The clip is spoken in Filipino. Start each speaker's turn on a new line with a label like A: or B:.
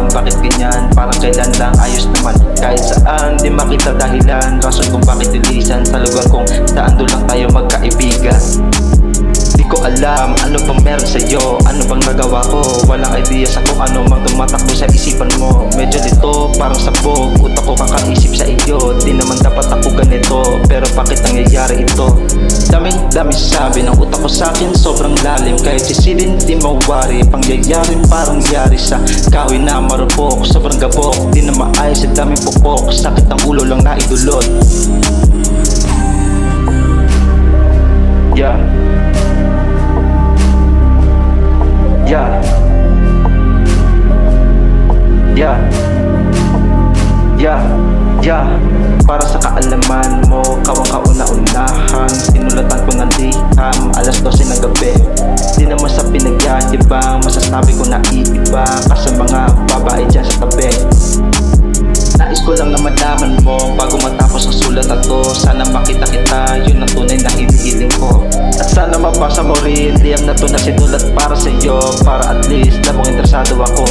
A: alam bakit ganyan, parang kailan lang ayos naman. Kahit saan di makita dahilan, rason kung bakit dilisan sa lugar kung saan doon lang tayo magkaibigan. Di ko alam ano bang meron sa'yo, ano bang nagawa ko. Walang idea sa kung ano mang tumatakbo sa isipan mo. Medyo lito, parang sabog, utak ko kakaisip sa iyo. Di naman dapat ako ganito, pero bakit nangyayari ito? Daming sabi ng utak ko sa'kin, sobrang lalim. Kahit sisilin di mawari, pangyayari parang yari sa kahoy na marupok. Sobrang gabok, di na maayos sa daming pupok. Sakit ang ulo lang na idulot. Yeah. Yeah. Yeah. Yeah. Yeah. Para sa kaalaman mo, kawang kauna-unahan, sinulatan ko ng liham, alas 12 ng gabi. Di naman sa pinagyayabang, masasabi ko na iiba ka sa mga babae dyan sa tabi. Nais ko lang na malaman mo bago matapos ang sulat na to. Sana makita kita, yun ang tunay na hinihiling ko. At sana mabasa mo rin, liyam na to na sinulat para sa'yo, para at least lamang interesado ako.